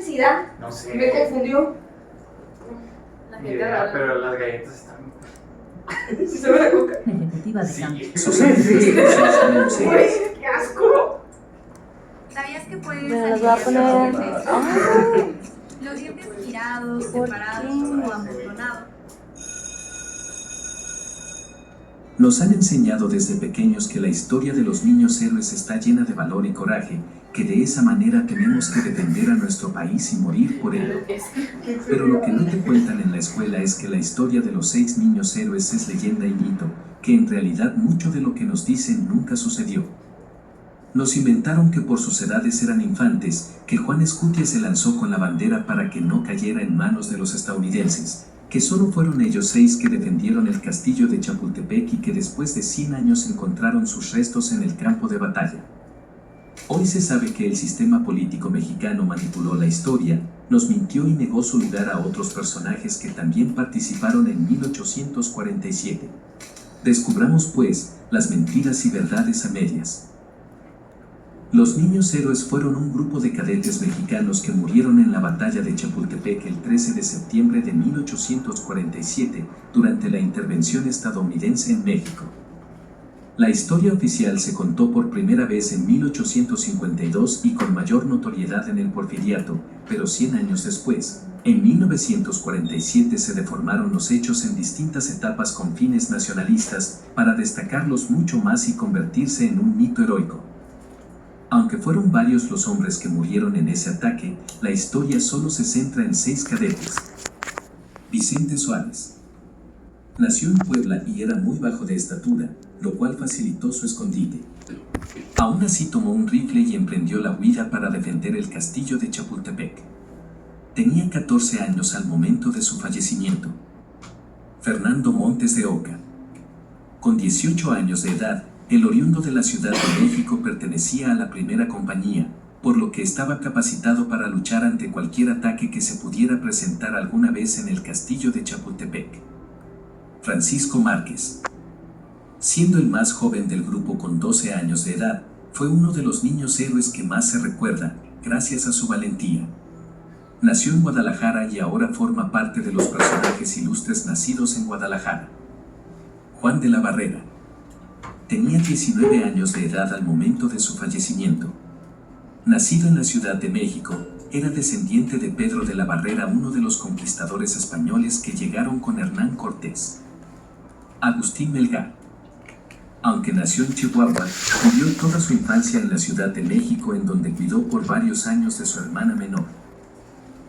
necesidad? No sé. Me confundió. La Ni gente idea, rara. pero las galletas están. ¿Sí sabe la coca? Ejecutiva de Sí. campo. Sus investigaciones son elucidas. Güey, qué asco. ¿Sabías que puedes Me las voy a alinear poner. los dientes? Ay, Los dientes girados, ¿por separados qué? o amontonados. Nos han enseñado desde pequeños que la historia de los niños héroes está llena de valor y coraje, que de esa manera tenemos que defender a nuestro país y morir por ello. Pero lo que no te cuentan en la escuela es que la historia de los 6 niños héroes es leyenda y mito, que en realidad mucho de lo que nos dicen nunca sucedió. Nos inventaron que por sus edades eran infantes, que Juan Escutia se lanzó con la bandera para que no cayera en manos de los estadounidenses, que solo fueron ellos 6 que defendieron el castillo de Chapultepec y que después de 100 años encontraron sus restos en el campo de batalla. Hoy se sabe que el sistema político mexicano manipuló la historia, nos mintió y negó su lugar a otros personajes que también participaron en 1847. Descubramos, pues, las mentiras y verdades a medias. Los niños héroes fueron un grupo de cadetes mexicanos que murieron en la batalla de Chapultepec el 13 de septiembre de 1847 durante la intervención estadounidense en México. La historia oficial se contó por primera vez en 1852 y con mayor notoriedad en el Porfiriato, pero 100 años después, en 1947 se deformaron los hechos en distintas etapas con fines nacionalistas para destacarlos mucho más y convertirse en un mito heroico. Aunque fueron varios los hombres que murieron en ese ataque, la historia solo se centra en 6 cadetes. Vicente Suárez. Nació en Puebla y era muy bajo de estatura, lo cual facilitó su escondite. Aún así tomó un rifle y emprendió la huida para defender el castillo de Chapultepec. Tenía 14 años al momento de su fallecimiento. Fernando Montes de Oca. Con 18 años de edad, el oriundo de la Ciudad de México pertenecía a la primera compañía, por lo que estaba capacitado para luchar ante cualquier ataque que se pudiera presentar alguna vez en el castillo de Chapultepec. Francisco Márquez. Siendo el más joven del grupo con 12 años de edad, fue uno de los niños héroes que más se recuerda, gracias a su valentía. Nació en Guadalajara y ahora forma parte de los personajes ilustres nacidos en Guadalajara. Juan de la Barrera. Tenía 19 años de edad al momento de su fallecimiento. Nacido en la Ciudad de México, era descendiente de Pedro de la Barrera, uno de los conquistadores españoles que llegaron con Hernán Cortés. Agustín Melgar. Aunque nació en Chihuahua, vivió toda su infancia en la Ciudad de México, en donde cuidó por varios años de su hermana menor.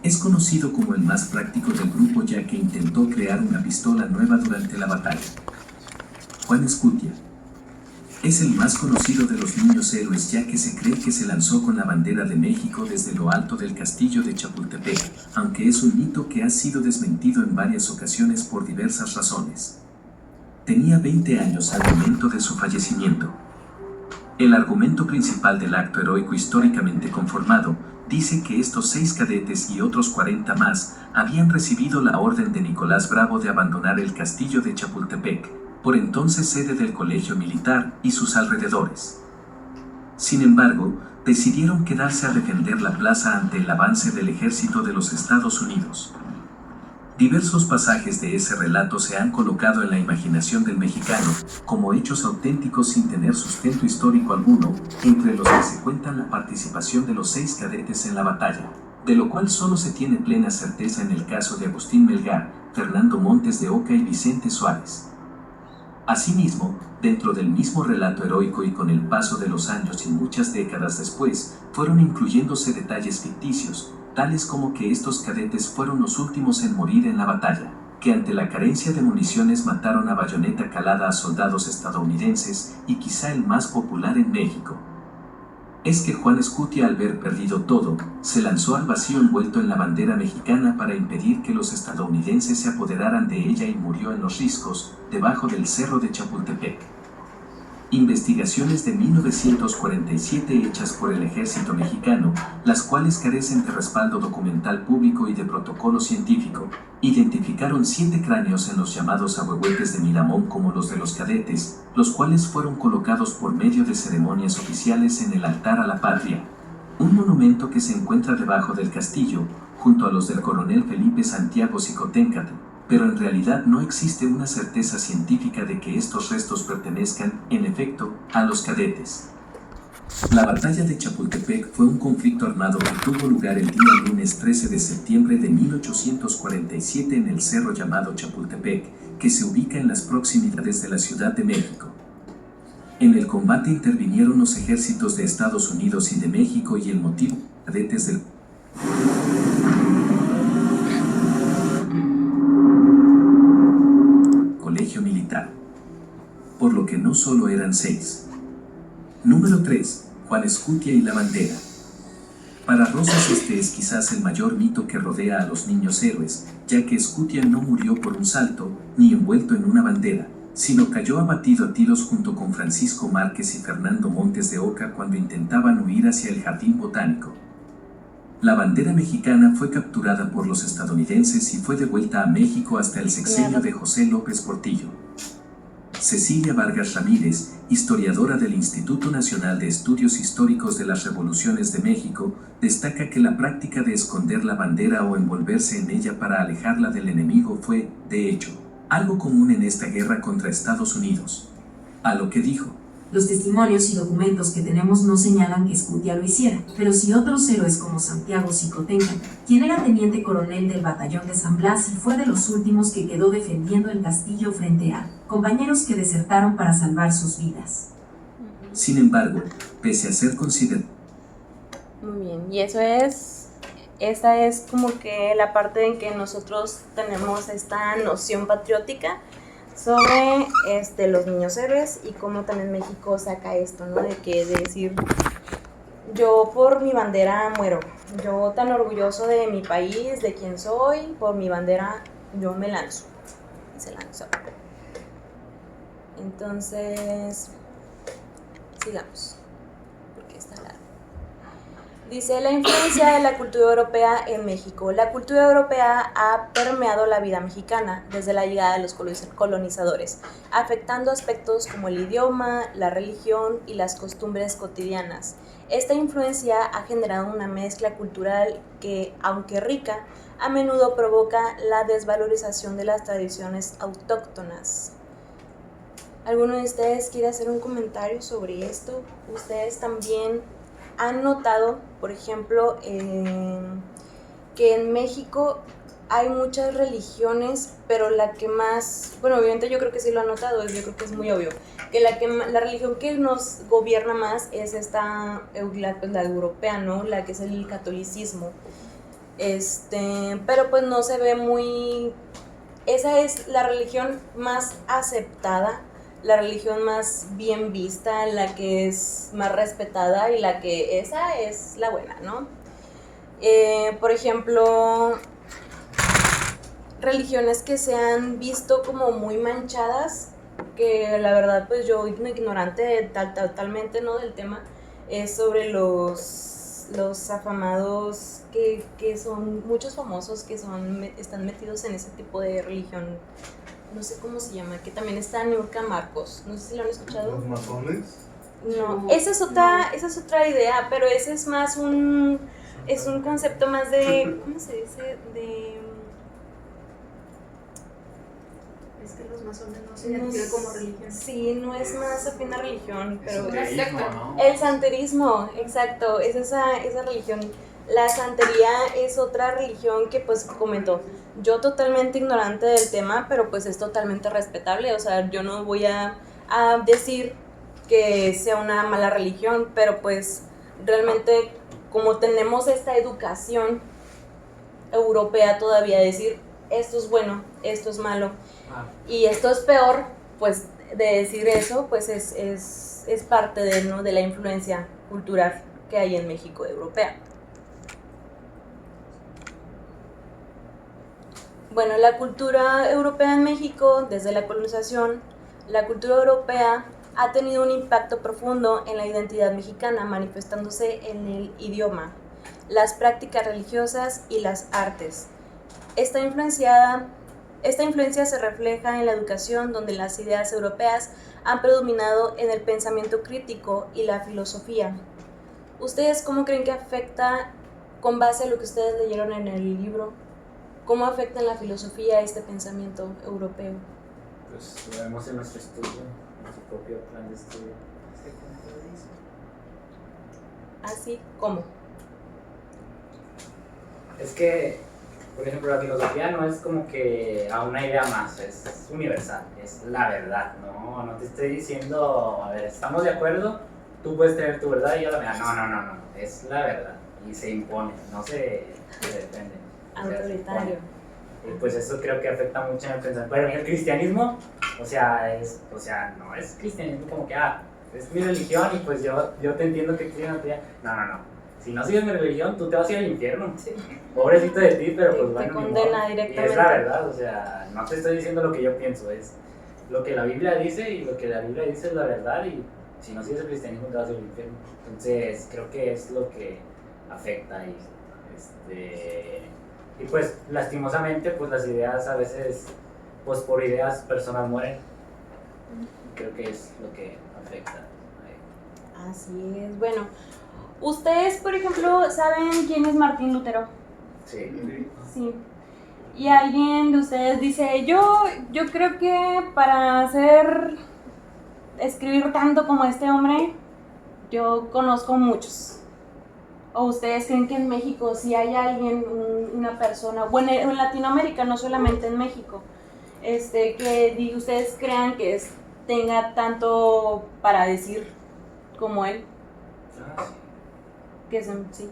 Es conocido como el más práctico del grupo, ya que intentó crear una pistola nueva durante la batalla. Juan Escutia. Es el más conocido de los niños héroes, ya que se cree que se lanzó con la bandera de México desde lo alto del castillo de Chapultepec, aunque es un mito que ha sido desmentido en varias ocasiones por diversas razones. Tenía 20 años al momento de su fallecimiento. El argumento principal del acto heroico históricamente conformado dice que estos 6 cadetes y otros 40 más habían recibido la orden de Nicolás Bravo de abandonar el castillo de Chapultepec, por entonces sede del Colegio Militar, y sus alrededores. Sin embargo, decidieron quedarse a defender la plaza ante el avance del ejército de los Estados Unidos. Diversos pasajes de ese relato se han colocado en la imaginación del mexicano como hechos auténticos sin tener sustento histórico alguno, entre los que se cuentan la participación de los 6 cadetes en la batalla, de lo cual solo se tiene plena certeza en el caso de Agustín Melgar, Fernando Montes de Oca y Vicente Suárez. Asimismo, dentro del mismo relato heroico y con el paso de los años y muchas décadas después, fueron incluyéndose detalles ficticios, tales como que estos cadetes fueron los últimos en morir en la batalla, que ante la carencia de municiones mataron a bayoneta calada a soldados estadounidenses y quizá el más popular en México. Es que Juan Escutia, al ver perdido todo, se lanzó al vacío envuelto en la bandera mexicana para impedir que los estadounidenses se apoderaran de ella y murió en los riscos, debajo del cerro de Chapultepec. Investigaciones de 1947 hechas por el ejército mexicano, las cuales carecen de respaldo documental público y de protocolo científico, identificaron 7 cráneos en los llamados ahuehuetes de Miramón como los de los cadetes, los cuales fueron colocados por medio de ceremonias oficiales en el altar a la patria, Un monumento que se encuentra debajo del castillo, junto a los del coronel Felipe Santiago Xicoténcatl, pero en realidad no existe una certeza científica de que estos restos pertenezcan, en efecto, a los cadetes. La batalla de Chapultepec fue un conflicto armado que tuvo lugar el día lunes 13 de septiembre de 1847 en el cerro llamado Chapultepec, que se ubica en las proximidades de la Ciudad de México. En el combate intervinieron los ejércitos de Estados Unidos y de México y el motivo, cadetes del Colegio Militar. Por lo que no solo eran 6. Número 3. Juan Escutia y la bandera. Para Rosas este es quizás el mayor mito que rodea a los niños héroes, ya que Escutia no murió por un salto, ni envuelto en una bandera, sino cayó abatido a tiros junto con Francisco Márquez y Fernando Montes de Oca cuando intentaban huir hacia el Jardín Botánico. La bandera mexicana fue capturada por los estadounidenses y fue devuelta a México hasta el sexenio de José López Portillo. Cecilia Vargas Ramírez, historiadora del Instituto Nacional de Estudios Históricos de las Revoluciones de México, destaca que la práctica de esconder la bandera o envolverse en ella para alejarla del enemigo fue, de hecho, algo común en esta guerra contra Estados Unidos. A lo que dijo: los testimonios y documentos que tenemos no señalan que Escutia lo hiciera, pero sí otros héroes como Santiago Xicoténcatl, quien era teniente coronel del batallón de San Blas y fue de los últimos que quedó defendiendo el castillo frente a compañeros que desertaron para salvar sus vidas. Sin embargo, pese a ser considerado. Muy bien, y esta es como que la parte en que nosotros tenemos esta noción patriótica sobre los niños héroes y cómo también México saca esto, ¿no? De decir, yo por mi bandera muero, yo tan orgulloso de mi país, de quién soy, por mi bandera yo me lanzo, y se lanzó. Entonces, sigamos, porque está largo. Dice, la influencia de la cultura europea en México. La cultura europea ha permeado la vida mexicana desde la llegada de los colonizadores, afectando aspectos como el idioma, la religión y las costumbres cotidianas. Esta influencia ha generado una mezcla cultural que, aunque rica, a menudo provoca la desvalorización de las tradiciones autóctonas. ¿Alguno de ustedes quiere hacer un comentario sobre esto? ¿Ustedes también han notado, por ejemplo, que en México hay muchas religiones, pero la que más, bueno, obviamente yo creo que sí lo han notado, yo creo que es muy obvio, que la religión que nos gobierna más es la europea, ¿no? La que es el catolicismo. Pero pues no se ve muy, esa es la religión más aceptada, la religión más bien vista, la que es más respetada y esa es la buena, ¿no? Por ejemplo, religiones que se han visto como muy manchadas, que la verdad pues yo ignorante totalmente, ¿no? Del tema, es sobre los afamados que son muchos famosos que están metidos en ese tipo de religión. No sé cómo se llama, que también está Niurka Marcos, no sé si lo han escuchado. ¿Los masones? No, esa es otra idea, pero ese es más un concepto más de, ¿cómo se dice? Es que los masones no se identifican como religión. Sí, no es más afín a religión, pero Esoterismo, ¿no? el santerismo, exacto, es esa religión. La santería es otra religión que pues comentó. Yo totalmente ignorante del tema, pero pues es totalmente respetable, o sea, yo no voy a decir que sea una mala religión, pero pues realmente como tenemos esta educación europea todavía, decir esto es bueno, esto es malo y esto es peor, pues de decir eso, pues es parte de la influencia cultural que hay en México europea. Bueno, la cultura europea en México, desde la colonización, la cultura europea ha tenido un impacto profundo en la identidad mexicana, manifestándose en el idioma, las prácticas religiosas y las artes. Esta influencia se refleja en la educación, donde las ideas europeas han predominado en el pensamiento crítico y la filosofía. ¿Ustedes cómo creen que afecta, con base a lo que ustedes leyeron en el libro, cómo afecta en la filosofía este pensamiento europeo? Pues lo vemos en nuestro estudio, en nuestro propio plan de estudio. Así, ¿cómo? Es que, por ejemplo, la filosofía no es como que a una idea más, es universal, es la verdad, no te estoy diciendo, a ver, ¿estamos de acuerdo? Tú puedes tener tu verdad y yo la mía. No, es la verdad y se impone, no se defiende. Autoritario. Y pues eso creo que afecta mucho en el pensamiento. Pero el cristianismo, no es cristianismo como que, es mi religión y pues yo te entiendo que cristiano te. No. Si no sigues mi religión, tú te vas a ir al infierno. Sí. Pobrecito de ti, pero pues Te bueno. condena Y directamente. es la verdad, o sea, no te estoy diciendo lo que yo pienso, es lo que la Biblia dice y lo que la Biblia dice es la verdad y si no sigues el cristianismo te vas al infierno. Entonces, creo que es lo que afecta y pues lastimosamente pues las ideas a veces, pues por ideas personas mueren. Creo que es lo que afecta. Así es. Bueno, ustedes, por ejemplo, ¿saben quién es Martín Lutero? Sí. Sí. Y alguien de ustedes dice, yo creo que para escribir tanto como este hombre, yo conozco muchos. ¿O ustedes creen que en México sí hay alguien, una persona, bueno, en Latinoamérica, no solamente en México, que ustedes crean que tenga tanto para decir como él? Que sí.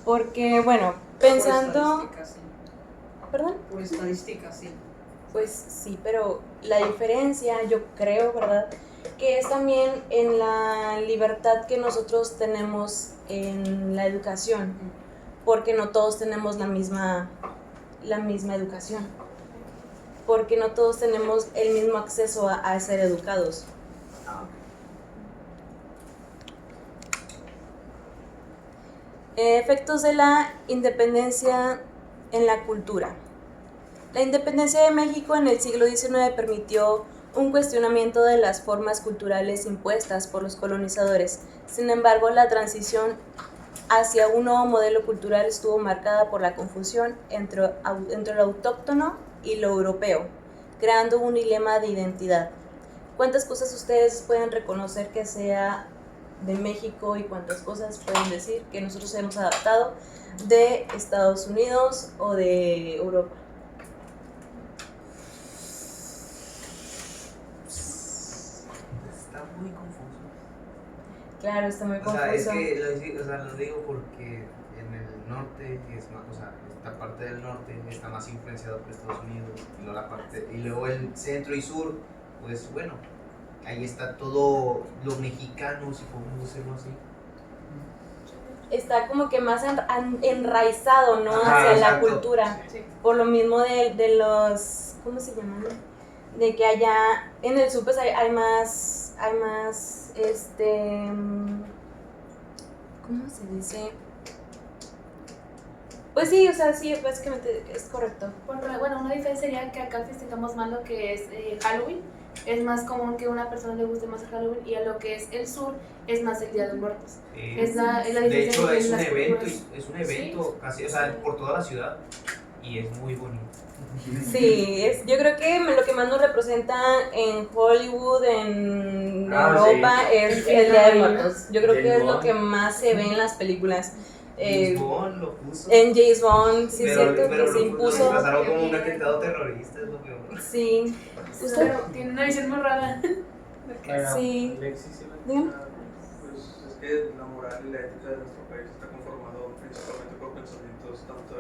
Porque, bueno, pensando... Por estadística, sí. ¿Perdón? Por estadística, sí. Pues sí, pero la diferencia, yo creo, ¿verdad?, que es también en la libertad que nosotros tenemos en la educación, porque no todos tenemos la misma educación, porque no todos tenemos el mismo acceso a ser educados. Efectos de la independencia en la cultura. La independencia de México en el siglo XIX permitió un cuestionamiento de las formas culturales impuestas por los colonizadores. Sin embargo, la transición hacia un nuevo modelo cultural estuvo marcada por la confusión entre lo autóctono y lo europeo, creando un dilema de identidad. ¿Cuántas cosas ustedes pueden reconocer que sea de México y cuántas cosas pueden decir que nosotros hemos adaptado de Estados Unidos o de Europa? Está muy confuso. Claro, está muy confuso. Es que lo digo porque en el norte es más, esta parte del norte está más influenciada por Estados Unidos y luego el centro y sur, pues bueno, ahí está todo lo mexicano, si podemos decirlo así. Está como que más enraizado, ¿no? Ajá, hacia la exacto. cultura. Sí. Por lo mismo de los, ¿cómo se llaman? De que allá en el sur pues hay más, ¿cómo se dice? Pues sí, o sea, sí, básicamente es correcto. Bueno, una diferencia sería que acá festejamos más lo que es Halloween. Es más común que a una persona le guste más el Halloween y a lo que es el sur es más el Día de Muertos. Es la De diferencia hecho entre es un las evento, culturas. es un evento casi, por toda la ciudad y es muy bonito. Sí, yo creo que lo que más nos representa en Hollywood, en Europa, sí. es el Día de Muertos. Yo creo que James es lo Bond. que más se ve en las películas. James Bond lo puso. En James Bond, sí es pero cierto que se lo impuso. disfrazaron como un atentado terrorista, es lo peor. Sí. Pero tiene una visión muy rara. Bueno, Sí. Alexis, Dígame. Pues es que la moral y la ética de nuestro país está conformado principalmente por pensamientos tanto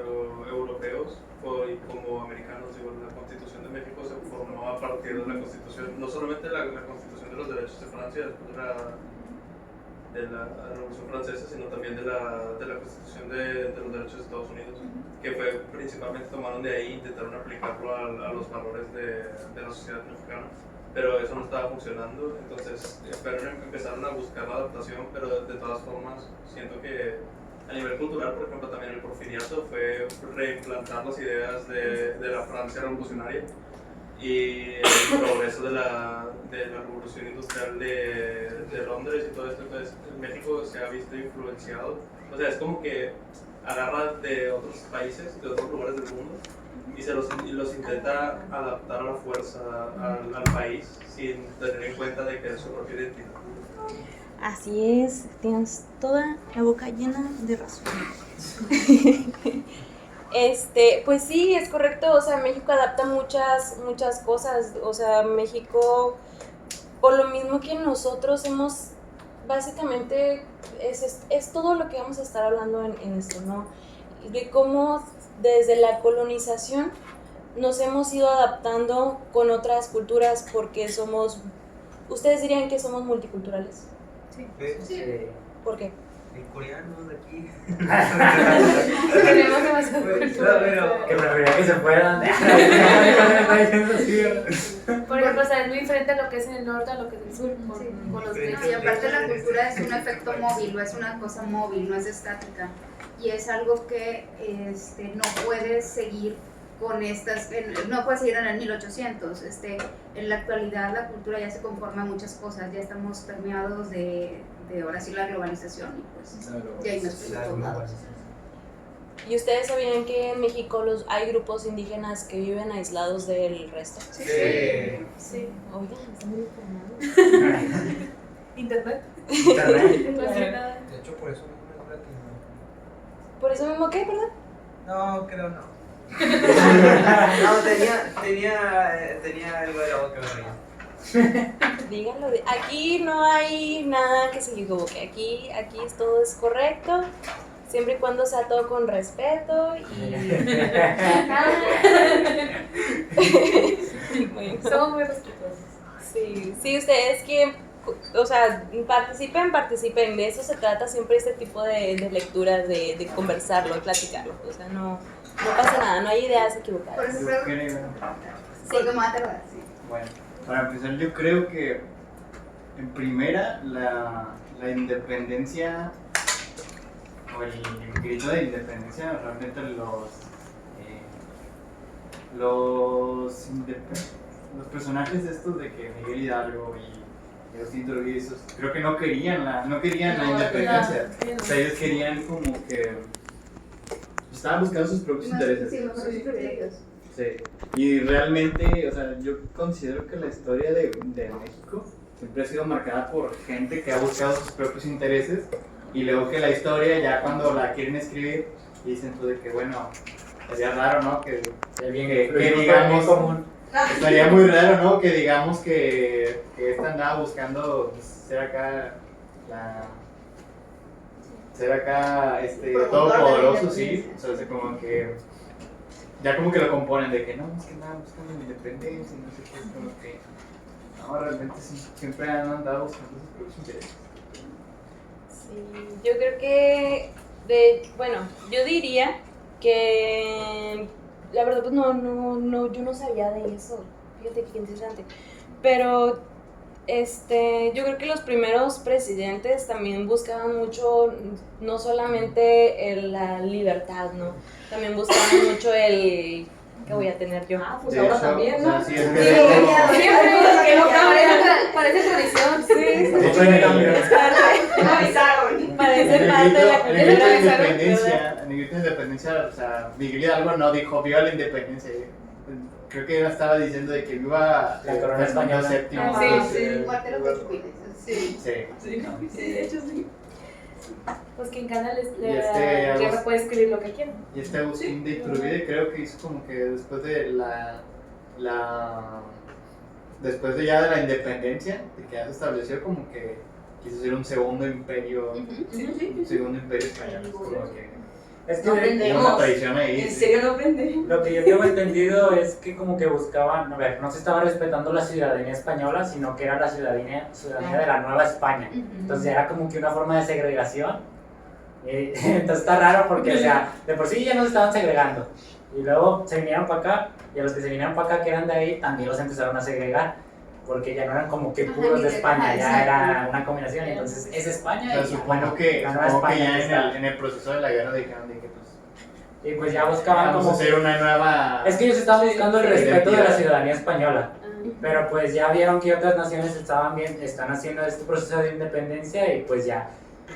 europeos como americanos. Digo, la Constitución de México se formó a partir de la Constitución, no solamente la Constitución de los Derechos de Francia, después de la Revolución Francesa, sino también de la Constitución de los Derechos de Estados Unidos, que fue principalmente tomaron de ahí e intentaron aplicarlo a los valores de la sociedad mexicana. Pero eso no estaba funcionando, entonces empezaron a buscar la adaptación, pero de todas formas siento que a nivel cultural, por ejemplo, también el porfiriato fue reimplantar las ideas de la Francia revolucionaria, y el progreso de la revolución industrial de Londres y todo esto. Entonces México se ha visto influenciado, o sea, es como que agarra de otros países, de otros lugares del mundo y los intenta adaptar a la fuerza al país sin tener en cuenta de que es su propia identidad. Así es, tienes toda la boca llena de razón. Pues sí, es correcto, o sea, México adapta muchas cosas, o sea, México, por lo mismo que nosotros hemos, básicamente, es todo lo que vamos a estar hablando en esto, ¿no? De cómo desde la colonización nos hemos ido adaptando con otras culturas porque ustedes dirían que somos multiculturales. Sí. ¿Por qué? El coreano de aquí. Tenemos demasiado cultura. Pero- Que preferiría que se fueran. Por ejemplo, o sea, es muy diferente a lo que es en el norte a lo que es en el sur, con los Sí. gringos. Y aparte la cultura es un efecto móvil, no es una cosa móvil, no es estática. Y es algo que no puedes seguir con no puedes seguir en el 1800. En la actualidad la cultura ya se conforma a muchas cosas, ya estamos permeados de ahora sí la globalización y pues ya hay nuestros todos lados. ¿Y ustedes sabían que en México hay grupos indígenas que viven aislados del resto? Sí. Sí. Oigan, están muy informados. Internet. Internet. No sé nada. De hecho, por eso no es gratis. ¿Por eso mismo qué, perdón? No, creo no. No, tenía algo de la boca reía. Díganlo. Aquí no hay nada que se equivoque. Aquí todo es correcto. Siempre y cuando sea todo con respeto y bueno, Somos muy respetuosos. sí, ustedes que, o sea, participen, de eso se trata siempre este tipo de lecturas, de conversarlo, de platicarlo, o sea, no pasa nada, no hay ideas Por equivocadas. ejemplo, Yo creo, porque me va a tardar, sí. bueno, para empezar yo creo que en primera la independencia o el grito de independencia realmente los personajes estos de que Miguel Hidalgo y Agustín Iturbide, esos, creo que no querían la independencia. O sea, ellos querían como que estaban buscando sus propios intereses. Sí, sus privilegios. Sí, y realmente, o sea, yo considero que la historia de México siempre ha sido marcada por gente que ha buscado sus propios intereses y luego que la historia ya cuando la quieren escribir dicen pues de que bueno, sería raro, ¿no? Que digamos común. estaría muy raro, ¿no? Que digamos que esta andaba buscando pues, ser acá todopoderoso, sí, o sea, como que ya como que lo componen de que no, es que nada, buscando la independencia y no sé qué, es como que no, realmente sí, siempre han andado buscando sus propios intereses. Sí, yo creo que, yo diría que la verdad pues yo no sabía de eso, fíjate qué interesante, pero yo creo que los primeros presidentes también buscaban mucho, no solamente la libertad, ¿no? También buscaban mucho el ¿qué voy a tener yo? Ah, pues De ahora hecho, también, ¿no? o sea, sí, es que Sí, Siempre, que no parece tradición. Sí, de hecho, en Me avisaron. parece el parte de la grito de cultura. independencia, en el grito de independencia, o sea, Miguel Hidalgo no dijo viva la independencia. Creo que estaba diciendo de que viva La corona Fernando española. VII. Ah, Sí, muerte de los chupiles. Sí. Sí. De hecho, sí. Pues quien gana Y este la guerra puede escribir lo que quiera. Y este Agustín de Iturbide creo que hizo como que después de después de ya de la independencia, de que ya se estableció, como que quiso hacer un segundo imperio, un segundo imperio español, como que Es No que aprendemos. una traición ahí. ¿En serio no aprendí? lo que yo tengo entendido es que como que buscaban, a ver, no se estaba respetando la ciudadanía española, sino que era la ciudadanía de la Nueva España. Entonces era como que una forma de segregación. Entonces está raro porque, o sea, de por sí ya nos estaban segregando. Y luego se vinieron para acá, y a los que se vinieron para acá, que eran de ahí, también los empezaron a segregar. Porque ya no eran como que Ajá, puros ni de de- España, ajá, ya era exacto. una combinación. Y entonces es O España sea, y supongo que la Nueva ya España está. en el proceso de la guerra dijeron de que pues Y pues ya buscaban Vamos a como... hacer una nueva... Es que ellos estaban buscando el respeto de la identidad. ciudadanía española. Pero pues ya vieron que otras naciones están haciendo este proceso de independencia y pues ya,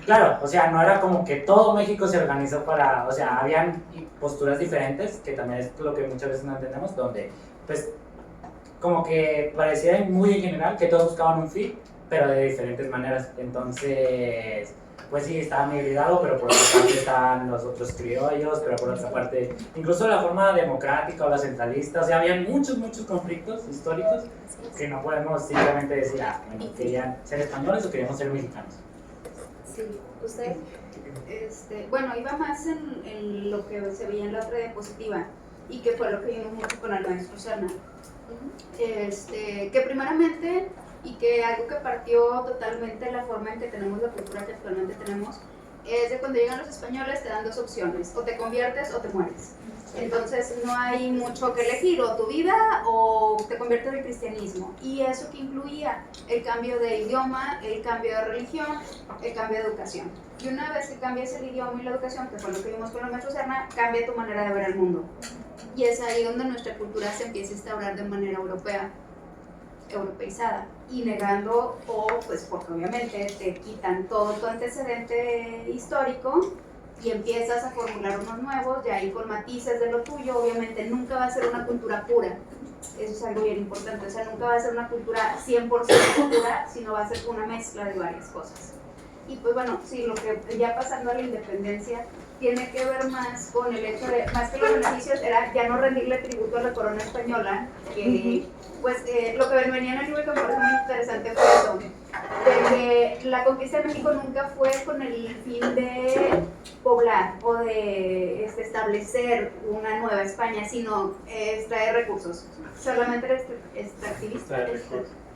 claro, o sea, no era como que todo México se organizó para, o sea, habían posturas diferentes, que también es lo que muchas veces no entendemos, donde pues como que pareciera muy en general que todos buscaban un fin, pero de diferentes maneras. Entonces, pues sí, estaba Miguel Hidalgo, pero por otra parte estaban los otros criollos, pero por otra parte, incluso la forma democrática o la centralista, o sea, había muchos conflictos históricos que no podemos simplemente decir, bueno, querían ser españoles o queríamos ser mexicanos. Sí, ¿usted? Bueno, iba más en lo que se veía en la otra diapositiva y que fue lo que vimos mucho con el maestro Serna. Que primeramente, y que algo que partió totalmente la forma en que tenemos la cultura que actualmente tenemos, es de cuando llegan los españoles te dan dos opciones, o te conviertes o te mueres. Entonces no hay mucho que elegir, o tu vida o te conviertes al cristianismo. Y eso que incluía el cambio de idioma, el cambio de religión, el cambio de educación. Y una vez que cambias el idioma y la educación, que fue lo que vimos con el maestro Serna, cambia tu manera de ver el mundo. Y es ahí donde nuestra cultura se empieza a instaurar de manera europeizada, y negando, o pues porque obviamente te quitan todo tu antecedente histórico y empiezas a formular unos nuevos, ya ahí con matices de lo tuyo. Obviamente nunca va a ser una cultura pura, eso es algo bien importante, o sea, nunca va a ser una cultura 100% pura, sino va a ser una mezcla de varias cosas. Y pues bueno, sí, lo que ya pasando a la independencia tiene que ver más con el hecho de, más que los beneficios, era ya no rendirle tributo a la corona española, que pues lo que venía en el libro que me parece muy interesante fue eso, de que la conquista de México nunca fue con el fin de poblar o de establecer una nueva España, sino extraer recursos, solamente era extractivista.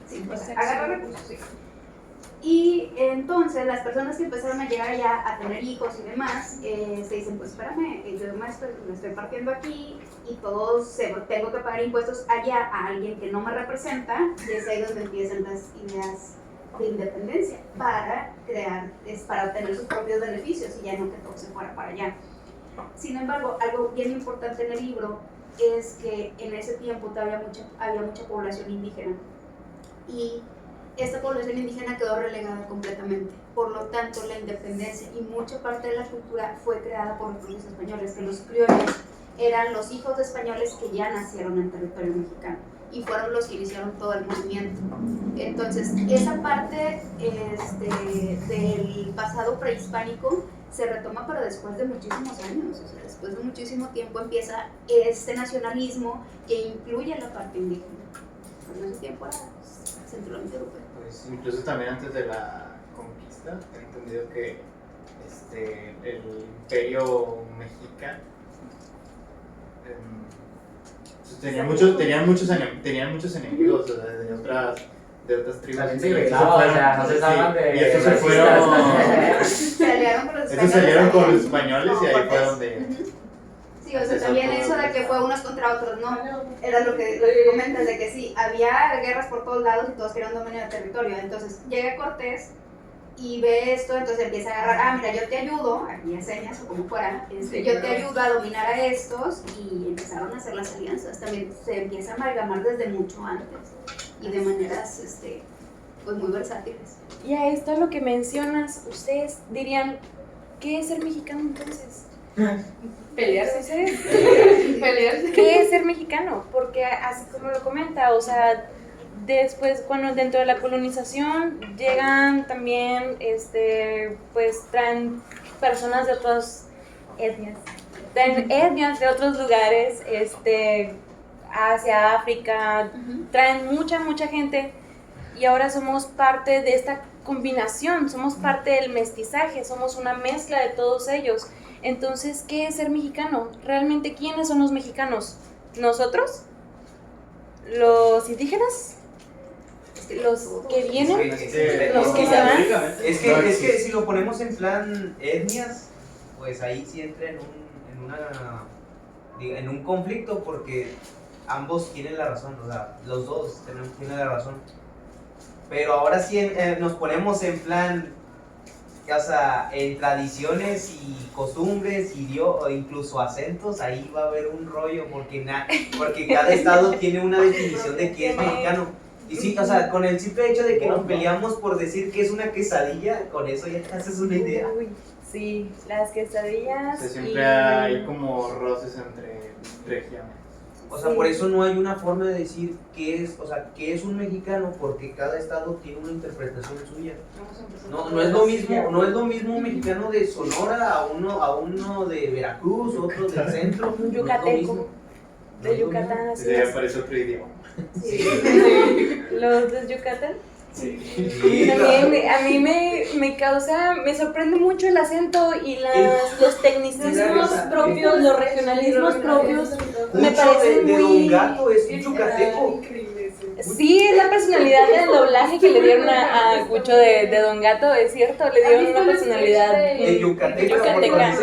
Sí, o sea, agarrar recursos, sí. Y entonces las personas que empezaron a llegar ya a tener hijos y demás, se dicen, pues espérame, yo me estoy partiendo aquí y todos tengo que pagar impuestos allá a alguien que no me representa, y es ahí donde empiezan las ideas de independencia para obtener sus propios beneficios y ya no que todo se fuera para allá. Sin embargo, algo bien importante en el libro es que en ese tiempo todavía había mucha población indígena, y esta población indígena quedó relegada completamente. Por lo tanto, la independencia y mucha parte de la cultura fue creada por los propios españoles, que los criollos eran los hijos de españoles que ya nacieron en territorio mexicano y fueron los que iniciaron todo el movimiento. Entonces, esa parte del pasado prehispánico se retoma, pero después de muchísimos años, o sea, después de muchísimo tiempo empieza este nacionalismo que incluye la parte indígena. En ese tiempo era centralmente europeo. Pues incluso también antes de la conquista, he entendido que el imperio mexica pues tenían muchos enemigos, o sea, de otras tribus. También se gritaba, o sea, no se salvan de... Y estos se fueron... Se aliaron con los españoles. Estos salieron con los españoles y ahí fue donde... Sí, o sea, también eso de que fue unos contra otros, no, era lo que comentas, de que sí, había guerras por todos lados y todos querían dominio del territorio. Entonces llega Cortés y ve esto, entonces empieza a agarrar, mira, yo te ayudo, aquí señas o como fuera, yo te ayudo a dominar a estos, y empezaron a hacer las alianzas. También se empieza a amalgamar desde mucho antes y de maneras pues muy versátiles. Y a esto lo que mencionas, ustedes dirían, ¿qué es ser mexicano entonces? Pelearse. Pelearse. ¿Qué es ser mexicano? Porque así como lo comenta, o sea, después cuando dentro de la colonización llegan también, pues traen personas de otras etnias, traen etnias de otros lugares, Asia, África, traen mucha gente, y ahora somos parte de esta combinación, somos parte del mestizaje, somos una mezcla de todos ellos. Entonces, ¿qué es ser mexicano? ¿Realmente quiénes son los mexicanos? ¿Nosotros? ¿Los indígenas? ¿Los que vienen? ¿Los que se van? Es que si lo ponemos en plan etnias, pues ahí sí entra en un conflicto, porque ambos tienen la razón, o sea, los dos tienen la razón. Pero ahora sí nos ponemos en plan o sea, en tradiciones y costumbres o incluso acentos, ahí va a haber un rollo porque cada estado tiene una definición de qué es mexicano. Y sí, o sea, con el simple hecho de que nos peleamos por decir que es una quesadilla, con eso ya te haces una idea. Uy, sí, las quesadillas. O sea, siempre hay como roces entre regiones. O sea, por eso no hay una forma de decir qué es, o sea, qué es un mexicano, porque cada estado tiene una interpretación suya. No es lo mismo un mexicano de Sonora a uno de Veracruz, otro del centro. Un yucateco de Yucatán, así Ya es. aparece otro idioma. Los de Yucatán. Sí. También a mí me sorprende mucho el acento y los tecnicismos propios, los regionalismos propios. Me Mucho parecen de muy... Don Gato es un yucateco. Sí, es la personalidad del doblaje que le dieron a Cucho de Don Gato, es cierto, le dieron una personalidad De yucateca.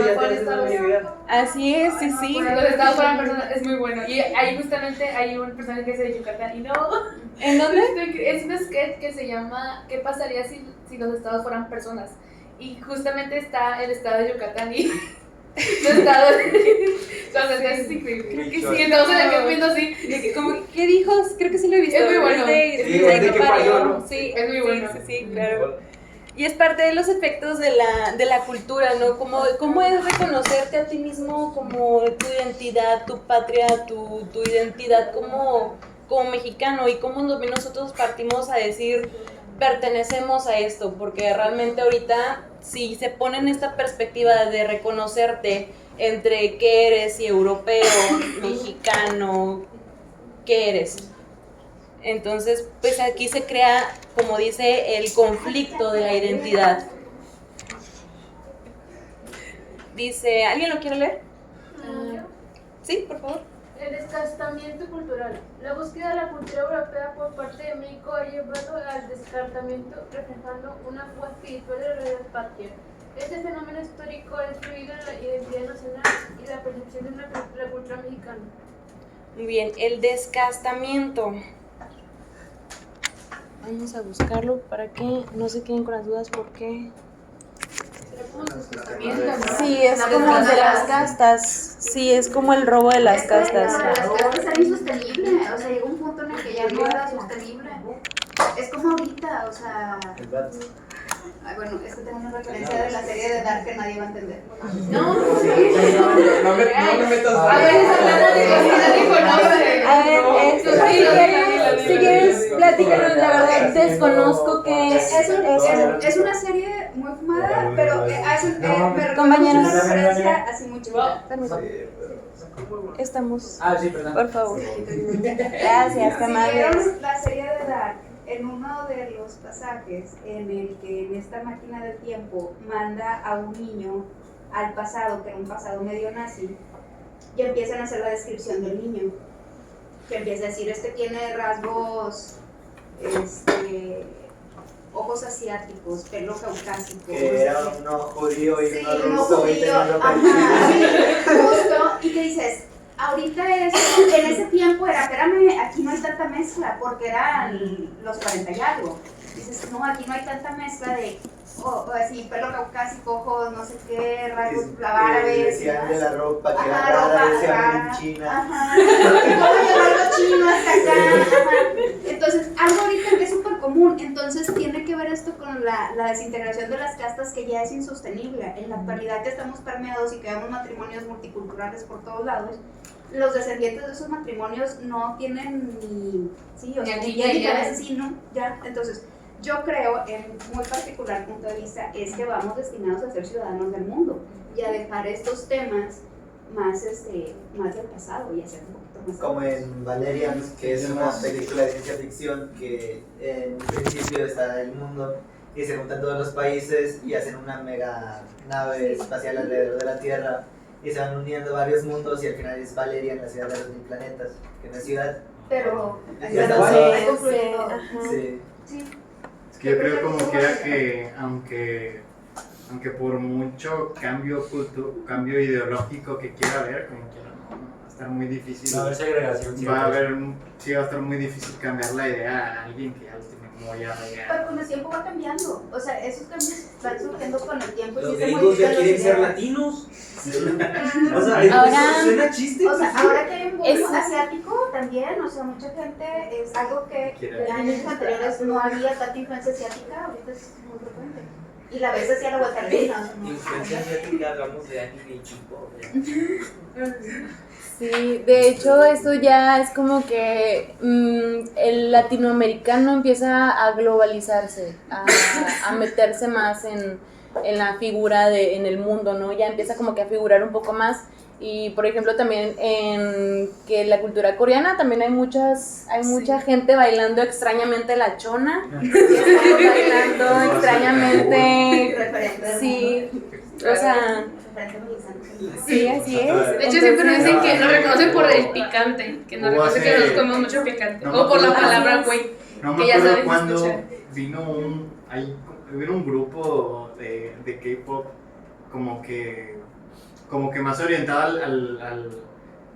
Así es, sí. Los estados fueran personas es muy bueno. Y ahí justamente hay un personaje que es de Yucatán. Y no. ¿En dónde? Es un sketch que se llama ¿Qué pasaría si los estados fueran personas? Y justamente está el estado de Yucatán y los estados. Es increíble. Creo que Y sí. entonces me quedo viendo así. ¿Qué dijo? Creo que sí lo he visto. Es muy bueno. Es de que parió, ¿no? Sí, Es muy bueno. Sí, claro. Y es parte de los efectos de la cultura, ¿no? Cómo es reconocerte a ti mismo como tu identidad, tu patria, tu identidad como mexicano, y cómo nosotros partimos a decir pertenecemos a esto, porque realmente ahorita si se pone en esta perspectiva de reconocerte entre qué eres, si europeo, mexicano, qué eres. Entonces, pues aquí se crea, como dice, el conflicto de la identidad. Dice, ¿alguien lo quiere leer? Sí, por favor. El descartamiento cultural. La búsqueda de la cultura europea por parte de México ha llevado al descartamiento, reflejando una fuga espiritual de la realidad patria. Este fenómeno histórico ha influido en la identidad nacional y la percepción de la cultura mexicana. Muy bien, el descastamiento. Vamos a buscarlo para que no se queden con las dudas porque... Sí, es como de las castas. Sí, es como el robo de las castas. Las castas eran insostenibles, o sea, llegó un punto en el que ya no era sostenible. Es como ahorita, o sea... Ay, bueno, es que tengo una referencia de la serie de Dark que nadie va a entender. No, No me metas. a ver, hablando de cocina que conoce. A ver, si quieres, platícanos, la verdad, desconozco qué es. Es una serie muy fumada, pero me Compañeros. una referencia así muy chiquita. Permítame. Estamos, Sí, perdón. por favor. Gracias, Si amables. vieron la serie de Dark, en uno de los pasajes en el que en esta máquina del tiempo manda a un niño al pasado, que era un pasado medio nazi, y empiezan a hacer la descripción del niño, que empieza a decir, tiene rasgos, ojos asiáticos, pelo caucásico. Que era uno judío y Sí, uno uno ruso y judío, tenía uno ajá, justo, y que dices, ahorita en ese tiempo era, espérame, aquí no hay tanta mezcla, porque eran los 40 y algo. Dices, no, aquí no hay tanta mezcla de, así, pelo caucásico, ojos, no sé qué, rasgos árabes. Decían de la ropa que Ajá, era rara, ropa decían rara. en China. Ajá, ¿cómo llevarlo chino hasta acá? Ajá. Entonces, algo ahorita que es súper común, entonces tiene que ver esto con la desintegración de las castas, que ya es insostenible. En la actualidad que estamos permeados y que vemos matrimonios multiculturales por todos lados, los descendientes de esos matrimonios no tienen ni asesino, ya. Entonces, yo creo, en muy particular punto de vista, es que vamos destinados a ser ciudadanos del mundo y a dejar estos temas más del pasado y hacer un poquito más Como en Valerian, que es una película de ciencia ficción que en un principio está el mundo y se juntan todos los países y hacen una mega nave espacial alrededor de la Tierra y se van uniendo varios mundos y al final es Valerian, la ciudad de los 1000 planetas, que no es ciudad. pero Ya está bueno. ha concluido todo. Sí. Sí. Es que yo creo como quiera que aunque por mucho cambio ideológico que quiera haber, como quiera, no, va a estar muy difícil. Va a haber segregación. Va a estar muy difícil cambiar la idea a alguien que ya lo tiene muy arraigado. Pero con el tiempo va cambiando. O sea, esos cambios van surgiendo con el tiempo. Los sí se gringos ya modifican quieren los ser ideas. latinos. O sea, Ahora- suena chiste. O sea, ahora que hay un boom Es- asiático también, o sea, mucha gente es algo que en años anteriores no había tanta influencia asiática, ahorita es muy frecuente. Y la ves así a la vuelta al día, ¿no? Influencia asiática, hablamos de anime y K-pop. Sí, de hecho esto ya es como que el latinoamericano empieza a globalizarse, a meterse más en la figura en el mundo, ¿no? Ya empieza como que a figurar un poco más. Y por ejemplo también en que la cultura coreana también hay mucha gente bailando extrañamente la chona, bailando extrañamente, Referente. sí, o sea, sí, así es. De hecho, siempre nos dicen que nos reconocen por el picante, que nos reconocen que nos comemos mucho picante. No me O por la acuerdo. palabra güey. No Que me ya acuerdo saben cuando escuchar. vino un grupo de K-pop como que más orientado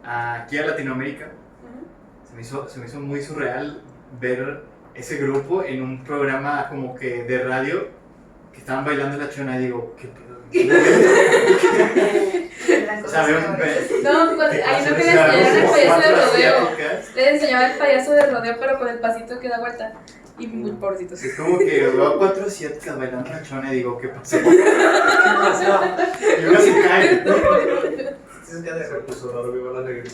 aquí a Latinoamérica. Se me hizo muy surreal ver ese grupo en un programa como que de radio que estaban bailando la chona y digo, ¿qué pedo? O sea, veo un No, pues, ahí no que les enseñaron el payaso de rodeo. Les enseñaba el payaso de rodeo, pero con el pasito que da vuelta. Y muy pobrecitos. Es como que veo a 4 asiáticas bailando la chona y digo, ¿qué pasó? Y una se cae. Se sentía de recurso raro, viva la alegría.